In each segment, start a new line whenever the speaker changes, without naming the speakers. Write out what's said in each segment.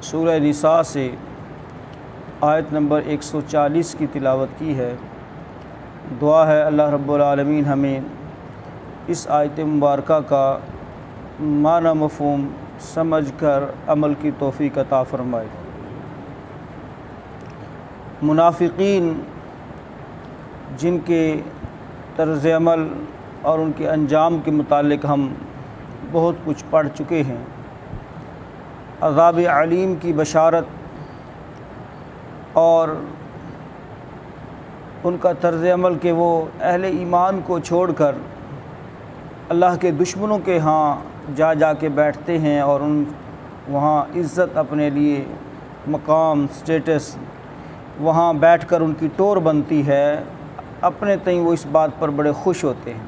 سورہ نساء سے آیت نمبر 140 کی تلاوت کی ہے۔ دعا ہے اللہ رب العالمین ہمیں اس آیت مبارکہ کا معنی مفہوم سمجھ کر عمل کی توفیق عطا فرمائے۔ منافقین جن کے طرز عمل اور ان کے انجام کے متعلق ہم بہت کچھ پڑھ چکے ہیں، عذاب علیم کی بشارت اور ان کا طرز عمل کہ وہ اہل ایمان کو چھوڑ کر اللہ کے دشمنوں کے ہاں جا کے بیٹھتے ہیں اور وہاں عزت اپنے لیے، مقام، سٹیٹس، وہاں بیٹھ کر ان کی ٹور بنتی ہے، اپنے تئیں وہ اس بات پر بڑے خوش ہوتے ہیں۔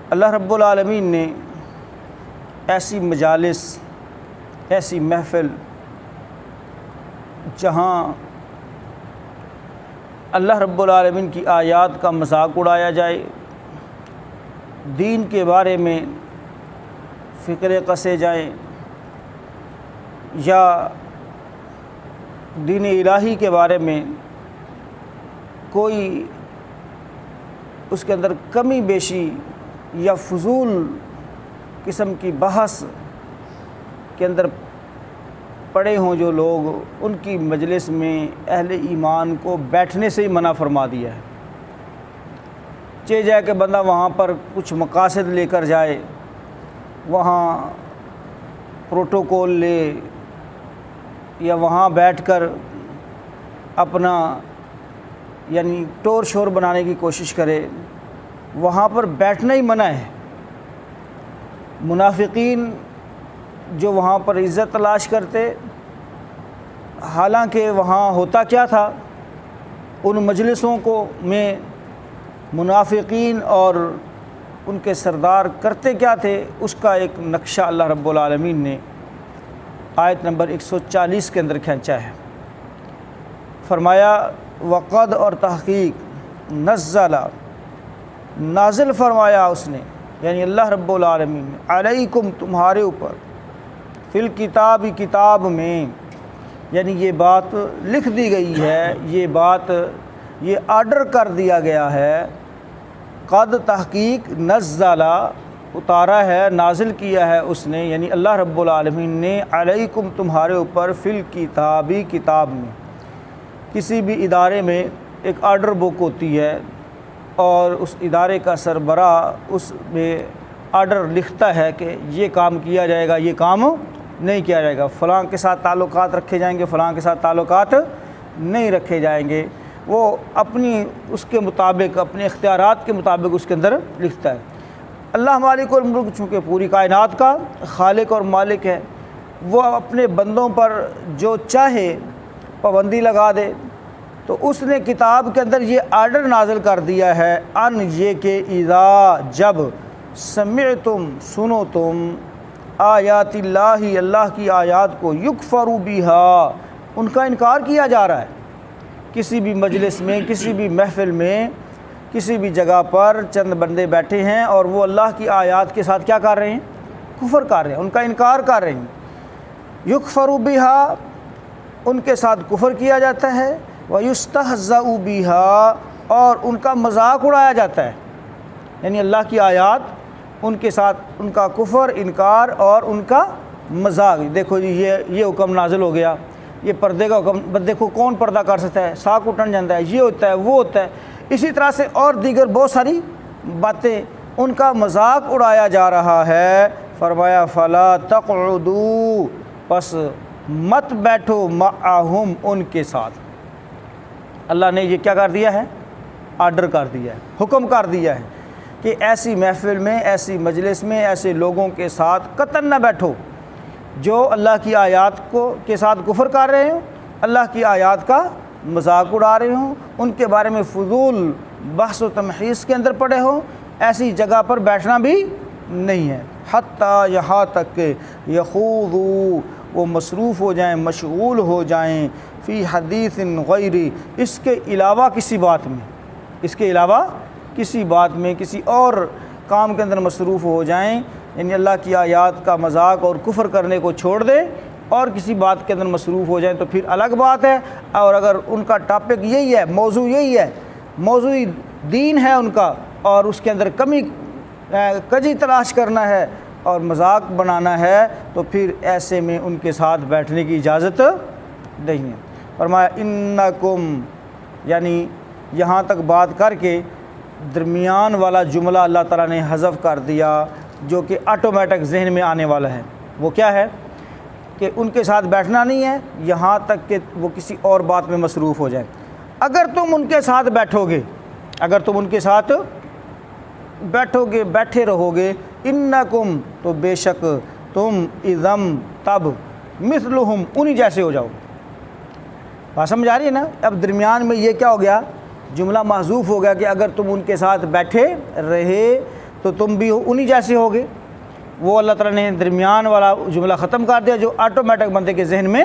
اللہ رب العالمین نے ایسی مجالس، ایسی محفل جہاں اللہ رب العالمین کی آیات کا مذاق اڑایا جائے، دین کے بارے میں فکرے کسے جائیں یا دین الہی کے بارے میں کوئی اس کے اندر کمی بیشی یا فضول قسم کی بحث کے اندر پڑے ہوں جو لوگ، ان کی مجلس میں اہل ایمان کو بیٹھنے سے ہی منع فرما دیا ہے۔ چاہے جائے کہ بندہ وہاں پر کچھ مقاصد لے کر جائے، وہاں پروٹوکول لے یا وہاں بیٹھ کر اپنا یعنی ٹور شور بنانے کی کوشش کرے، وہاں پر بیٹھنا ہی منع ہے۔ منافقین جو وہاں پر عزت تلاش کرتے، حالانکہ وہاں ہوتا کیا تھا، ان مجلسوں میں منافقین اور ان کے سردار کرتے کیا تھے، اس کا ایک نقشہ اللہ رب العالمین نے آیت نمبر 140 کے اندر کھینچا ہے۔ فرمایا وقد اور تحقیق نازل فرمایا اس نے، یعنی اللہ رب العالمین نے، علیکم تمہارے اوپر، فی الکتاب کتاب میں، یعنی یہ بات لکھ دی گئی ہے، یہ آرڈر کر دیا گیا ہے، قد تحقیق نزل اتارا ہے، نازل کیا ہے اس نے، یعنی اللہ رب العالمین نے، علیکم تمہارے اوپر، فی الکتاب کتاب میں۔ کسی بھی ادارے میں ایک آرڈر بک ہوتی ہے اور اس ادارے کا سربراہ اس میں آرڈر لکھتا ہے کہ یہ کام کیا جائے گا، یہ کام نہیں کیا جائے گا، فلاں کے ساتھ تعلقات رکھے جائیں گے، فلاں کے ساتھ تعلقات نہیں رکھے جائیں گے۔ وہ اپنی اس کے مطابق، اپنے اختیارات کے مطابق اس کے اندر لکھتا ہے۔ اللہ مالک الملک چونکہ پوری کائنات کا خالق اور مالک ہے، وہ اپنے بندوں پر جو چاہے پابندی لگا دے، تو اس نے کتاب کے اندر یہ آرڈر نازل کر دیا ہے، ان یہ کہ اذا جب سمعتم سنو تم آیات اللہ، اللہ کی آیات کو، یکفر بہا ان کا انکار کیا جا رہا ہے، کسی بھی مجلس میں، کسی بھی محفل میں، کسی بھی جگہ پر چند بندے بیٹھے ہیں اور وہ اللہ کی آیات کے ساتھ کیا کر رہے ہیں؟ کفر کر رہے ہیں، ان کا انکار کر رہے ہیں۔ یکفر بہا ان کے ساتھ کفر کیا جاتا ہے، وَيُسْتَهْزَأُ بِهَا اور ان کا مذاق اڑایا جاتا ہے، یعنی اللہ کی آیات ان کے ساتھ ان کا کفر، انکار اور ان کا مذاق۔ دیکھو جی یہ حکم نازل ہو گیا، یہ پردے کا حکم، دیکھو کون پردہ کر سکتا ہے، ساک اٹھن جاتا ہے، یہ ہوتا ہے، وہ ہوتا ہے، اسی طرح سے اور دیگر بہت ساری باتیں، ان کا مذاق اڑایا جا رہا ہے۔ فرمایا فَلَا تَقْعُدُوا پس مت بیٹھو، معہم ان کے ساتھ۔ اللہ نے یہ کیا کر دیا ہے؟ آرڈر کر دیا ہے، حکم کر دیا ہے کہ ایسی محفل میں، ایسی مجلس میں، ایسے لوگوں کے ساتھ قطعاً نہ بیٹھو جو اللہ کی آیات کے ساتھ کفر کر رہے ہوں، اللہ کی آیات کا مذاق اڑا رہے ہوں، ان کے بارے میں فضول بحث و تمحیص کے اندر پڑے ہوں، ایسی جگہ پر بیٹھنا بھی نہیں ہے۔ حتیٰ یہاں تک کہ یخوضوا وہ مصروف ہو جائیں، مشغول ہو جائیں، فی حدیث غیری اس کے علاوہ کسی بات میں، اس کے علاوہ کسی بات میں، کسی اور کام کے اندر مصروف ہو جائیں، یعنی اللہ کی آیات کا مذاق اور کفر کرنے کو چھوڑ دیں، اور کسی بات کے اندر مصروف ہو جائیں تو پھر الگ بات ہے، اور اگر ان کا ٹاپک یہی ہے، موضوع یہی ہے، موضوع دین ہے ان کا، اور اس کے اندر کمی کجی تلاش کرنا ہے اور مذاق بنانا ہے، تو پھر ایسے میں ان کے ساتھ بیٹھنے کی اجازت نہیں ہے۔ فرمایا انکم، یعنی یہاں تک بات کر کے درمیان والا جملہ اللہ تعالیٰ نے حذف کر دیا جو کہ آٹومیٹک ذہن میں آنے والا ہے۔ وہ کیا ہے کہ ان کے ساتھ بیٹھنا نہیں ہے یہاں تک کہ وہ کسی اور بات میں مصروف ہو جائیں۔ اگر تم ان کے ساتھ بیٹھو گے، اگر تم ان کے ساتھ بیٹھو گے، بیٹھے رہو گے، انکم، تو بے شک تم اذم، تب، مثلہم، انہی جیسے ہو جاؤ۔ بات سمجھ آ رہی ہے نا؟ اب درمیان میں یہ کیا ہو گیا، جملہ محذوف ہو گیا کہ اگر تم ان کے ساتھ بیٹھے رہے تو تم بھی انہی جیسے ہوگے۔ وہ اللہ تعالیٰ نے درمیان والا جملہ ختم کر دیا جو آٹومیٹک بندے کے ذہن میں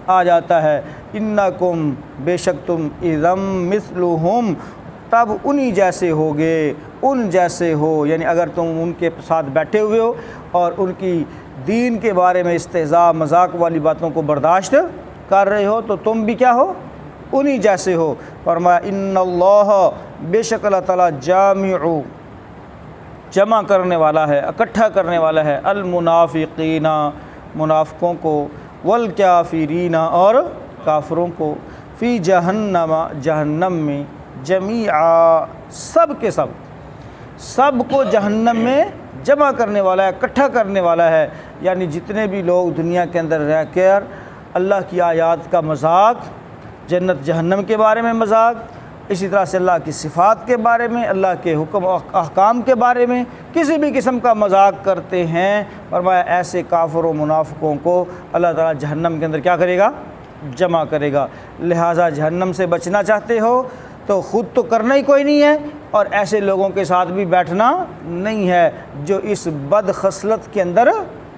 آ جاتا ہے، انکم، بے شک تم، اذم مثلہم، تب انہی جیسے ہوگے، ان جیسے ہو، یعنی اگر تم ان کے ساتھ بیٹھے ہوئے ہو اور ان کی دین کے بارے میں استہزاء مذاق والی باتوں کو برداشت کر رہے ہو تو تم بھی کیا ہو، انہی جیسے ہو۔ فرمایا ان اللہ، بے شک اللہ تعالیٰ، جمع کرنے والا ہے، اکٹھا کرنے والا ہے، المنافقین، منافقوں کو، والکافرین، اور کافروں کو، فی جہنم، جہنم میں، جمیعا، سب کے سب، سب کو جہنم میں جمع کرنے والا ہے، اکٹھا کرنے والا ہے۔ یعنی جتنے بھی لوگ دنیا کے اندر رہ کر اللہ کی آیات کا مذاق، جنت جہنم کے بارے میں مذاق، اسی طرح سے اللہ کی صفات کے بارے میں، اللہ کے حکم و احکام کے بارے میں کسی بھی قسم کا مذاق کرتے ہیں، فرمایا ایسے کافر و منافقوں کو اللہ تعالیٰ جہنم کے اندر کیا کرے گا، جمع کرے گا۔ لہٰذا جہنم سے بچنا چاہتے ہو تو خود تو کرنا ہی کوئی نہیں ہے، اور ایسے لوگوں کے ساتھ بھی بیٹھنا نہیں ہے جو اس بد خصلت کے اندر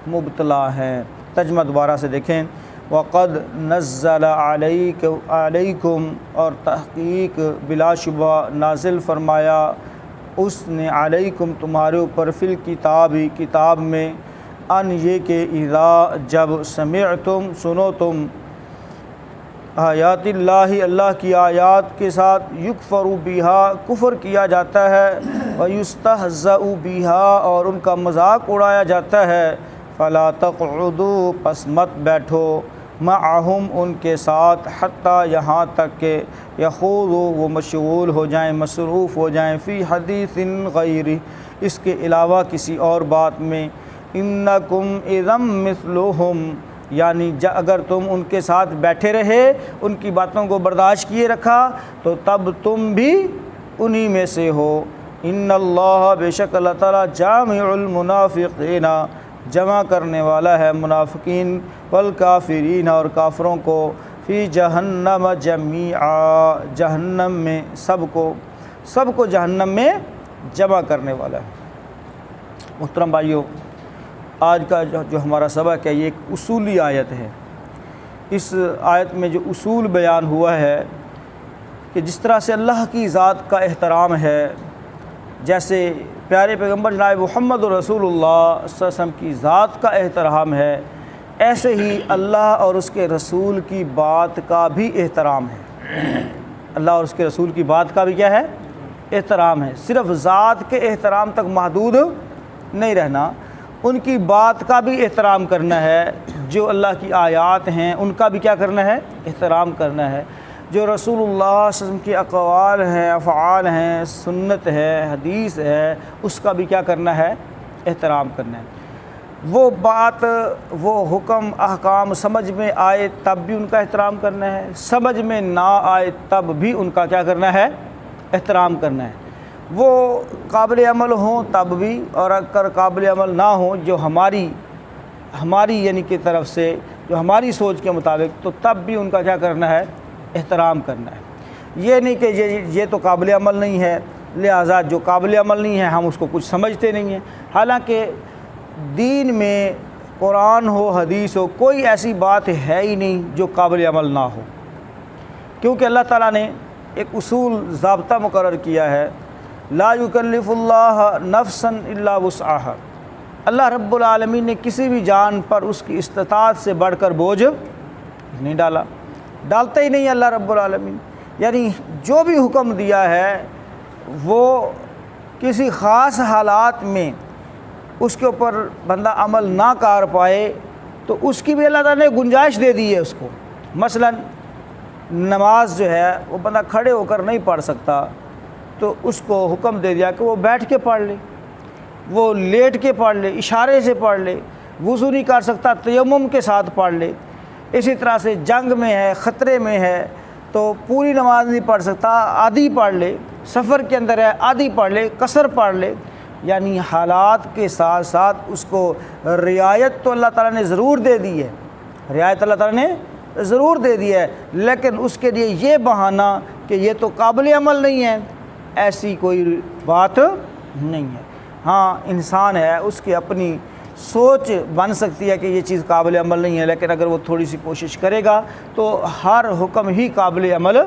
مبتلا ہیں۔ ترجمہ دوبارہ سے دیکھیں، وَقَدْ نَزَّلَ عَلَيْكُمْ، اور تحقیق بلا شبہ نازل فرمایا اس نے، علیکم، تمہارے اوپر، فی الکتاب، کتاب میں، ان، یہ کہ، اذا، جب، سمعتم، سنو تم، آیات اللہ، اللہ کی آیات کے ساتھ، یکفر بہا، کفر کیا جاتا ہے، ویستہزأ بہا، اور ان کا مذاق اڑایا جاتا ہے، فلا تقعدوا، پس مت بیٹھو، معہم، ان کے ساتھ، حتیٰ، یہاں تک کہ، یخوضوا، وہ مشغول ہو جائیں، مصروف ہو جائیں، فی حدیث غیرہ، اس کے علاوہ کسی اور بات میں، انکم اذم مثلہم، یعنی اگر تم ان کے ساتھ بیٹھے رہے، ان کی باتوں کو برداشت کیے رکھا تو تب تم بھی انہی میں سے ہو۔ ان اللہ، بے شک اللہ تعالیٰ، جامع المنافقین، جمع کرنے والا ہے منافقین، والکافرین، اور کافروں کو، فی جہنم جمیعا، جہنم میں، سب کو جہنم میں جمع کرنے والا ہے۔ محترم بھائیو، آج کا جو ہمارا سبق ہے یہ ایک اصولی آیت ہے۔ اس آیت میں جو اصول بیان ہوا ہے کہ جس طرح سے اللہ کی ذات کا احترام ہے، جیسے پیارے پیغمبر جناب محمد رسول اللہ صلی اللہ علیہ وسلم کی ذات کا احترام ہے، ایسے ہی اللہ اور اس کے رسول کی بات کا بھی احترام ہے۔ اللہ اور اس کے رسول کی بات کا بھی کیا ہے، احترام ہے۔ صرف ذات کے احترام تک محدود نہیں رہنا، ان کی بات کا بھی احترام کرنا ہے، جو اللہ کی آیات ہیں ان کا بھی کیا کرنا ہے، احترام کرنا ہے، جو رسول اللہ صلی اللہ علیہ وسلم کی اقوال ہیں، افعال ہیں، سنت ہے، حدیث ہے، اس کا بھی کیا کرنا ہے، احترام کرنا ہے۔ وہ بات، وہ حکم، احکام سمجھ میں آئے تب بھی ان کا احترام کرنا ہے، سمجھ میں نہ آئے تب بھی ان کا کیا کرنا ہے، احترام کرنا ہے۔ وہ قابل عمل ہوں تب بھی، اور اگر قابل عمل نہ ہوں، جو ہماری یعنی کی طرف سے، جو ہماری سوچ کے مطابق، تو تب بھی ان کا کیا کرنا ہے، احترام کرنا ہے۔ یہ نہیں کہ یہ تو قابل عمل نہیں ہے، لہٰذا جو قابل عمل نہیں ہے ہم اس کو کچھ سمجھتے نہیں ہیں۔ حالانکہ دین میں قرآن ہو، حدیث ہو، کوئی ایسی بات ہے ہی نہیں جو قابل عمل نہ ہو، کیونکہ اللہ تعالیٰ نے ایک اصول، ضابطہ مقرر کیا ہے، لا یکلف اللہ نفسا الا وسعہا، اللہ رب العالمین نے کسی بھی جان پر اس کی استطاعت سے بڑھ کر بوجھ نہیں ڈالا، ڈالتا ہی نہیں اللہ رب العالمین۔ یعنی جو بھی حکم دیا ہے وہ کسی خاص حالات میں اس کے اوپر بندہ عمل نہ کر پائے تو اس کی بھی اللہ تعالیٰ نے گنجائش دے دی ہے اس کو۔ مثلا نماز جو ہے وہ بندہ کھڑے ہو کر نہیں پڑھ سکتا تو اس کو حکم دے دیا کہ وہ بیٹھ کے پڑھ لے، وہ لیٹ کے پڑھ لے، اشارے سے پڑھ لے، وضو نہیں کر سکتا تیمم کے ساتھ پڑھ لے۔ اسی طرح سے جنگ میں ہے، خطرے میں ہے تو پوری نماز نہیں پڑھ سکتا، آدھی پڑھ لے، سفر کے اندر ہے آدھی پڑھ لے، قصر پڑھ لے۔ یعنی حالات کے ساتھ ساتھ اس کو رعایت تو اللہ تعالیٰ نے ضرور دے دی ہے، رعایت اللہ تعالیٰ نے ضرور دے دی ہے، لیکن اس کے لیے یہ بہانہ کہ یہ تو قابل عمل نہیں ہے، ایسی کوئی بات نہیں ہے۔ ہاں انسان ہے، اس کی اپنی سوچ بن سکتی ہے کہ یہ چیز قابل عمل نہیں ہے، لیکن اگر وہ تھوڑی سی کوشش کرے گا تو ہر حکم ہی قابل عمل ہے۔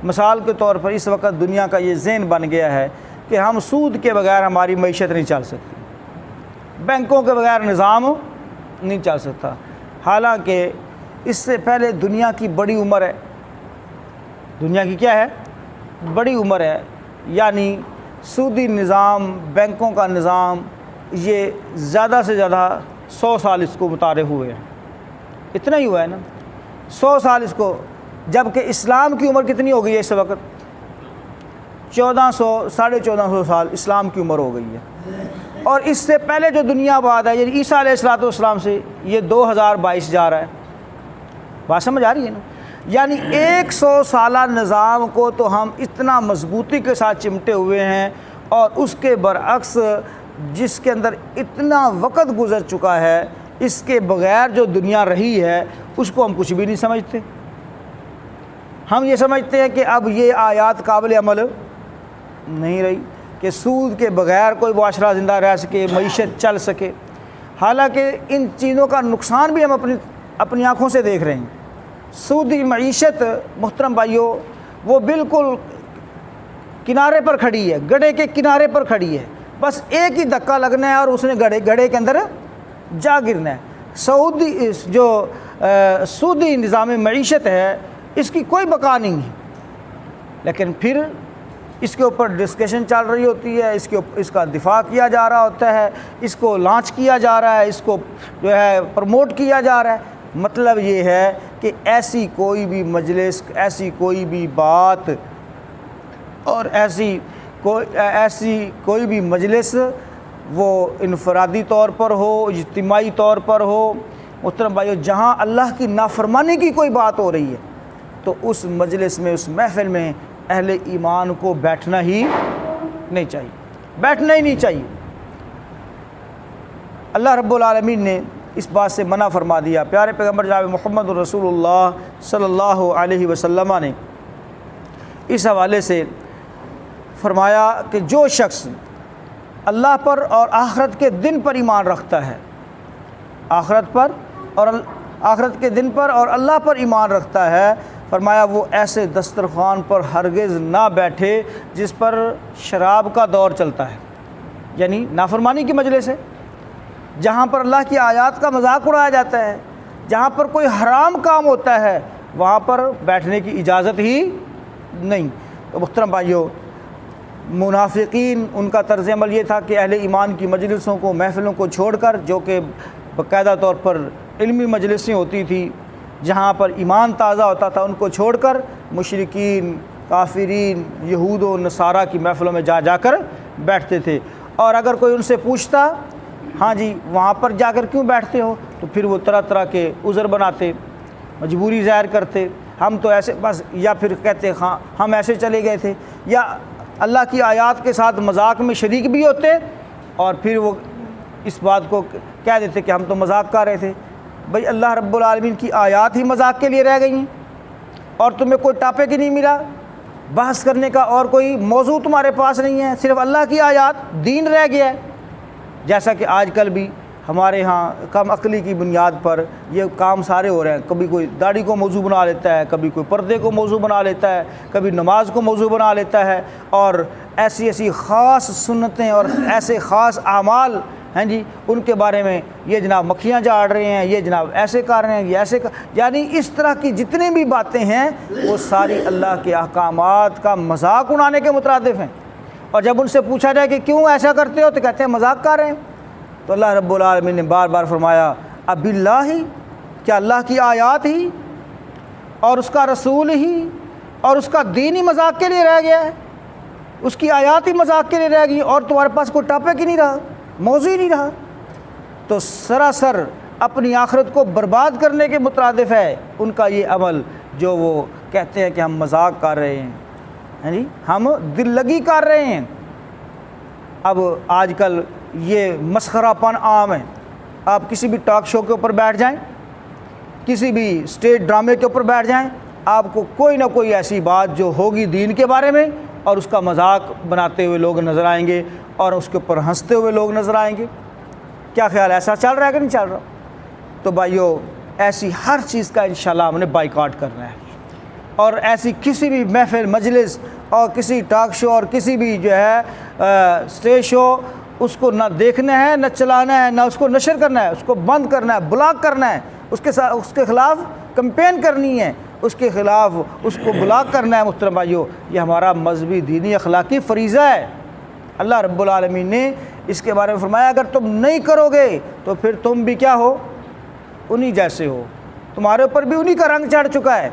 مثال کے طور پر اس وقت دنیا کا یہ ذہن بن گیا ہے کہ ہم سود کے بغیر ہماری معیشت نہیں چل سکتی، بینکوں کے بغیر نظام نہیں چل سکتا، حالانکہ اس سے پہلے دنیا کی بڑی عمر ہے، دنیا کی کیا ہے؟ بڑی عمر ہے۔ یعنی سودی نظام، بینکوں کا نظام، یہ زیادہ سے زیادہ 100 سال اس کو متعارف ہوئے ہیں، اتنا ہی ہوا ہے نا، 100 سال اس کو، جبکہ اسلام کی عمر کتنی ہو گئی ہے اس وقت؟ 1400 سال اسلام کی عمر ہو گئی ہے۔ اور اس سے پہلے جو دنیا آباد ہے یعنی عیسیٰ علیہ السلام سے یہ 2022 جا رہا ہے، بات سمجھ آ رہی ہے نا؟ یعنی 100 سالہ نظام کو تو ہم اتنا مضبوطی کے ساتھ چمٹے ہوئے ہیں، اور اس کے برعکس جس کے اندر اتنا وقت گزر چکا ہے، اس کے بغیر جو دنیا رہی ہے اس کو ہم کچھ بھی نہیں سمجھتے۔ ہم یہ سمجھتے ہیں کہ اب یہ آیات قابل عمل نہیں رہی کہ سود کے بغیر کوئی معاشرہ زندہ رہ سکے، معیشت چل سکے، حالانکہ ان چیزوں کا نقصان بھی ہم اپنی آنکھوں سے دیکھ رہے ہیں۔ سودی معیشت محترم بھائیوں وہ بالکل کنارے پر کھڑی ہے، گڑھے کے کنارے پر کھڑی ہے، بس ایک ہی دھکا لگنا ہے اور اس نے گڑھے کے اندر جا گرنا ہے۔ سودی نظام معیشت ہے، اس کی کوئی بقا نہیں ہے، لیکن پھر اس کے اوپر ڈسکشن چل رہی ہوتی ہے، اس کا دفاع کیا جا رہا ہوتا ہے، اس کو لانچ کیا جا رہا ہے، اس کو جو ہے پروموٹ کیا جا رہا ہے۔ مطلب یہ ہے کہ ایسی کوئی بھی مجلس، ایسی کوئی بھی بات اور ایسی کوئی بھی مجلس وہ انفرادی طور پر ہو، اجتماعی طور پر ہو، محترم بھائیو جہاں اللہ کی نافرمانی کی کوئی بات ہو رہی ہے تو اس مجلس میں، اس محفل میں اہل ایمان کو بیٹھنا ہی نہیں چاہیے، بیٹھنا ہی نہیں چاہیے۔ اللہ رب العالمین نے اس بات سے منع فرما دیا۔ پیارے پیغمبر جناب محمد رسول اللہ صلی اللہ علیہ وسلم نے اس حوالے سے فرمایا کہ جو شخص اللہ پر اور آخرت کے دن پر ایمان رکھتا ہے، آخرت کے دن پر اور اللہ پر ایمان رکھتا ہے، فرمایا وہ ایسے دسترخوان پر ہرگز نہ بیٹھے جس پر شراب کا دور چلتا ہے، یعنی نافرمانی کی مجلس ہے، جہاں پر اللہ کی آیات کا مذاق اڑایا جاتا ہے، جہاں پر کوئی حرام کام ہوتا ہے وہاں پر بیٹھنے کی اجازت ہی نہیں۔ تو محترم بھائیو منافقین ان کا طرز عمل یہ تھا کہ اہل ایمان کی مجلسوں کو، محفلوں کو چھوڑ کر، جو کہ باقاعدہ طور پر علمی مجلسیں ہوتی تھی جہاں پر ایمان تازہ ہوتا تھا، ان کو چھوڑ کر مشرکین، کافرین، یہود و نصارہ کی محفلوں میں جا کر بیٹھتے تھے۔ اور اگر کوئی ان سے پوچھتا ہاں جی وہاں پر جا کر کیوں بیٹھتے ہو، تو پھر وہ طرح طرح کے عذر بناتے، مجبوری ظاہر کرتے، ہم تو ایسے بس، یا پھر کہتے ہاں ہم ایسے چلے گئے تھے، یا اللہ کی آیات کے ساتھ مذاق میں شریک بھی ہوتے اور پھر وہ اس بات کو کہہ دیتے کہ ہم تو مذاق کر رہے تھے۔ بھئی اللہ رب العالمین کی آیات ہی مذاق کے لیے رہ گئی ہیں اور تمہیں کوئی ٹاپک ہی نہیں ملا بحث کرنے کا، اور کوئی موضوع تمہارے پاس نہیں ہے، صرف اللہ کی آیات، دین رہ گیا ہے۔ جیسا کہ آج کل بھی ہمارے ہاں کم عقلی کی بنیاد پر یہ کام سارے ہو رہے ہیں، کبھی کوئی داڑھی کو موضوع بنا لیتا ہے، کبھی کوئی پردے کو موضوع بنا لیتا ہے، کبھی نماز کو موضوع بنا لیتا ہے، اور ایسی خاص سنتیں اور ایسے خاص اعمال ہیں جی ان کے بارے میں یہ جناب مکھیاں جھاڑ رہے ہیں، یہ جناب ایسے کر رہے ہیں، یہ ایسے یعنی اس طرح کی جتنی بھی باتیں ہیں وہ ساری اللہ کے احکامات کا مذاق اڑانے کے مترادف ہیں۔ اور جب ان سے پوچھا جائے کہ کیوں ایسا کرتے ہو تو کہتے ہیں مذاق کر رہے ہیں۔ تو اللہ رب العالمین نے بار بار فرمایا اب اللہ ہی، کیا اللہ کی آیات ہی اور اس کا رسول ہی اور اس کا دین ہی مذاق کے لیے رہ گیا ہے؟ اس کی آیات ہی مذاق کے لیے رہ گئی اور تمہارے پاس کوئی ٹاپک ہی نہیں رہا، موضوع ہی نہیں رہا؟ تو سراسر اپنی آخرت کو برباد کرنے کے مترادف ہے ان کا یہ عمل، جو وہ کہتے ہیں کہ ہم مذاق کر رہے ہیں، یعنی ہم دل لگی کر رہے ہیں۔ اب آج کل یہ مسخرہ پن عام ہے، آپ کسی بھی ٹاک شو کے اوپر بیٹھ جائیں، کسی بھی اسٹیج ڈرامے کے اوپر بیٹھ جائیں، آپ کو کوئی نہ کوئی ایسی بات جو ہوگی دین کے بارے میں اور اس کا مذاق بناتے ہوئے لوگ نظر آئیں گے اور اس کے اوپر ہنستے ہوئے لوگ نظر آئیں گے۔ کیا خیال ہے، ایسا چل رہا ہے کہ نہیں چل رہا؟ تو بھائیو ایسی ہر چیز کا انشاءاللہ ہم نے بائیکاٹ کرنا ہے، اور ایسی کسی بھی محفل مجلس اور کسی ٹاک شو اور کسی بھی جو ہے اسٹیج شو اس کو نہ دیکھنا ہے، نہ چلانا ہے، نہ اس کو نشر کرنا ہے، اس کو بند کرنا ہے، بلاک کرنا ہے، اس کے خلاف کمپین کرنی ہے، اس کے خلاف اس کو بلاک کرنا ہے۔ محترم بھائیو یہ ہمارا مذہبی دینی اخلاقی فریضہ ہے۔ اللہ رب العالمین نے اس کے بارے میں فرمایا اگر تم نہیں کرو گے تو پھر تم بھی کیا ہو، انہی جیسے ہو، تمہارے اوپر بھی انہی کا رنگ چڑھ چکا ہے،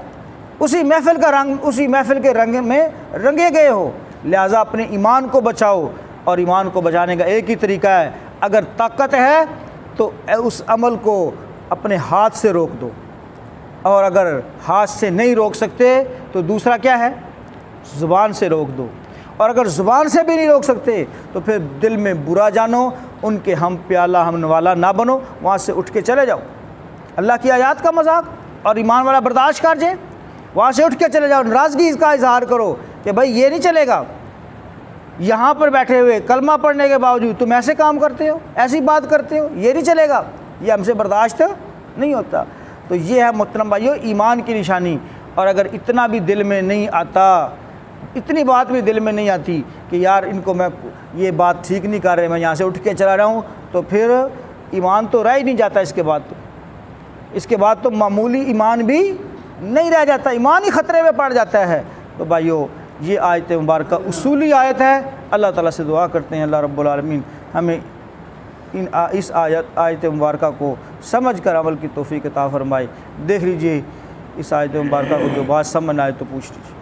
اسی محفل کا رنگ، اسی محفل کے رنگ میں رنگے گئے ہو۔ لہٰذا اپنے ایمان کو بچاؤ، اور ایمان کو بچانے کا ایک ہی طریقہ ہے، اگر طاقت ہے تو اس عمل کو اپنے ہاتھ سے روک دو، اور اگر ہاتھ سے نہیں روک سکتے تو دوسرا کیا ہے، زبان سے روک دو، اور اگر زبان سے بھی نہیں روک سکتے تو پھر دل میں برا جانو، ان کے ہم پیالہ ہم نوالا نہ بنو، وہاں سے اٹھ کے چلے جاؤ۔ اللہ کی آیات کا مذاق اور ایمان والا برداشت کر جائے، وہاں سے اٹھ کے چلے جاؤ، ناراضگی کا اظہار کرو کہ بھائی یہ نہیں چلے گا، یہاں پر بیٹھے ہوئے کلمہ پڑھنے کے باوجود تم ایسے کام کرتے ہو، ایسی بات کرتے ہو، یہ نہیں چلے گا، یہ ہم سے برداشت نہیں ہوتا۔ تو یہ ہے محترم بھائیو ایمان کی نشانی۔ اور اگر اتنا بھی دل میں نہیں آتا، اتنی بات بھی دل میں نہیں آتی کہ یار ان کو میں یہ بات ٹھیک نہیں کر رہے، میں یہاں سے اٹھ کے چلا رہا ہوں، تو پھر ایمان تو رہ ہی نہیں جاتا، اس کے بعد تو معمولی ایمان بھی نہیں رہ جاتا، ایمان ہی خطرے میں پڑ جاتا ہے۔ تو بھائیو یہ آیت مبارکہ اصولی آیت ہے۔ اللہ تعالیٰ سے دعا کرتے ہیں اللہ رب العالمین ہمیں اس آیت مبارکہ کو سمجھ کر عمل کی توفیق عطا فرمائے۔ دیکھ لیجئے اس آیت مبارکہ کو جو بات سمجھ آئے تو پوچھ لیجیے۔